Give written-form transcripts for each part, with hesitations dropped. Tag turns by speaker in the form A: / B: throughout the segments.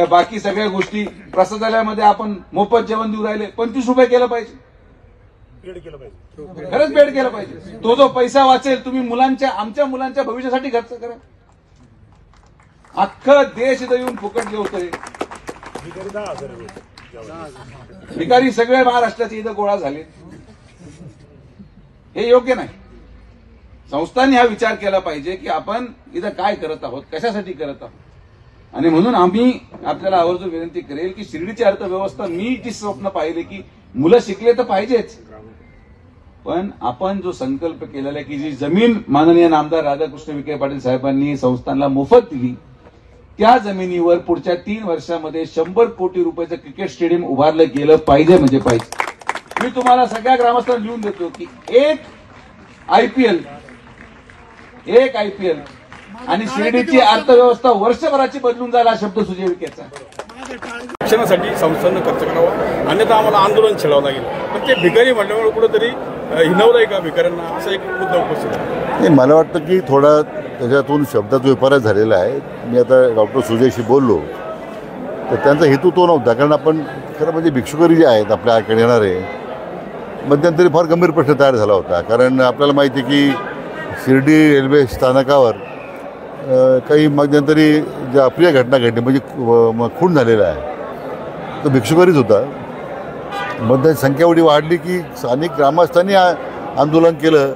A: बाकी सगळ्या गोष्टी प्रसादालयामध्ये आपण मोफत जेवण देऊ राहिले, 25 रुपये केलं पाहिजे, खरंच पेड केलं पाहिजे। तो जो पैसा वाचेल तुम्ही आमच्या मुलांच्या भविष्यासाठी खर्च करा। अख्खं देश इथं येऊन फुकट जेवतोय, भिकारी सगळे महाराष्ट्राचे इथं गोळा झाले, हे योग्य नाही। संस्थांनी हा विचार केला पाहिजे की आपण इथं काय करत आहोत, कशासाठी करत आहोत। आणि म्हणून आम्ही आपल्याला आवर्जून विनंती करेल की शिर्डीची अर्थव्यवस्था, मी जी स्वप्न पाहिले की मुलं शिकले तर पाहिजेच, पण आपण जो संकल्प केलेला आहे की जी जमीन माननीय नामदार राधाकृष्ण विखे पाटील साहेबांनी संस्थांना मोफत दिली, त्या जमिनीवर पुढच्या 3 वर्षामध्ये 100 कोटी रुपयाचं क्रिकेट स्टेडियम उभारलं गेलं पाहिजे म्हणजे पाहिजे। मी तुम्हाला सगळ्या ग्रामस्थांना लिहून देतो की एक आयपीएल आणि शिर्डीची अर्थव्यवस्था वर्षभराची बदलून जाईल हा शब्द सुजय विखेचा।
B: शिक्षणासाठी संस्थांना खर्च करावा, अन्यथा आम्हाला आंदोलन छेडावं लागेल। पण ते भिकारी म्हटल्यामुळे कुठेतरी हिनवलंय का भिकाऱ्यांना, असा एक मुद्दा उपस्थित आहे।
C: मला वाटतं की थोडा त्याच्यातून शब्दाचा विपर्यास झालेला आहे। मी आता डॉक्टर सुजयशी बोललो तर त्यांचा हेतू तो नव्हता, कारण आपण खरं म्हणजे भिक्षुकरी जे आहेत आपल्याकडे येणारे मध्यंतरी फार गंभीर प्रश्न तयार झाला होता। कारण आपल्याला माहिती आहे की शिर्डी रेल्वे स्थानकावर काही मध्यंतरी ज्या अप्रिय घटना घडली, म्हणजे खून झालेला आहे, तो भिक्षुकरीच होता। मध्ये संख्या एवढी वाढली की स्थानिक ग्रामस्थांनी आंदोलन केलं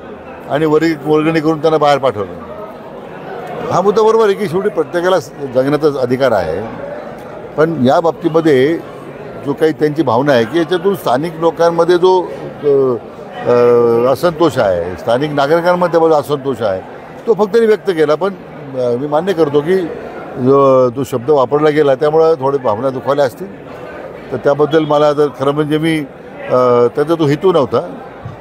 C: आणि वर्गणी करून त्यांना बाहेर पाठवलं। हा मुद्दा बरोबर आहे की शेवटी प्रत्येकाला जगण्याचा अधिकार आहे, पण या बाबतीमध्ये जो काही त्यांची भावना आहे की याच्यातून स्थानिक लोकांमध्ये जो असंतोष आहे, स्थानिक नागरिकांमध्ये जो असंतोष आहे, तो फक्त त्यांनी व्यक्त केला। पण मी मान्य करतो की जो शब्द वापरला गेला त्यामुळं थोडे भावना दुखावल्या असतील, तर त्याबद्दल मला तर खरं म्हणजे मी त्याचा तो हेतू नव्हता।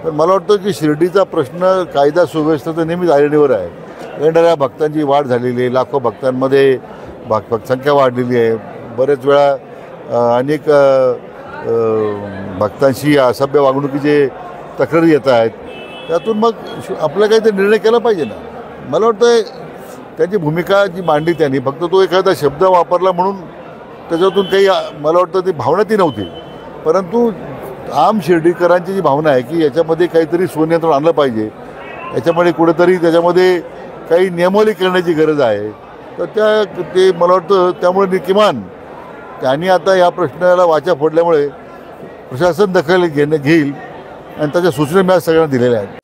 C: पण मला वाटतं की शिर्डीचा प्रश्न कायदा सुव्यवस्थेचा नेहमीच ऐरणीवर आहे। येणाऱ्या भक्तांची वाढ झालेली आहे, लाखो भक्तांमध्ये संख्या वाढलेली आहे। बरेच वेळा अनेक भक्तांशी असभ्य वागणुकीचे तक्रारी येत आहेत, त्यातून मग आपला काहीतरी निर्णय केला पाहिजे ना। मला वाटतं त्यांची भूमिका जी मांडली त्यांनी, फक्त तो एखादा शब्द वापरला म्हणून त्याच्यातून काही, मला वाटतं ती भावना ती नव्हती। परंतु आम शिर्डीकरांची जी भावना आहे की याच्यामध्ये काहीतरी सुनियंत्रण आणलं पाहिजे, याच्यामध्ये कुठेतरी त्याच्यामध्ये काही नियमावली करण्याची गरज आहे, तर ते मला वाटतं त्यामुळे किमान त्यांनी आता या प्रश्नाला वाचा फोडल्यामुळे प्रशासन दखल घेईल आणि त्याच्या सूचना मी आज सगळ्यांना दिलेल्या आहेत।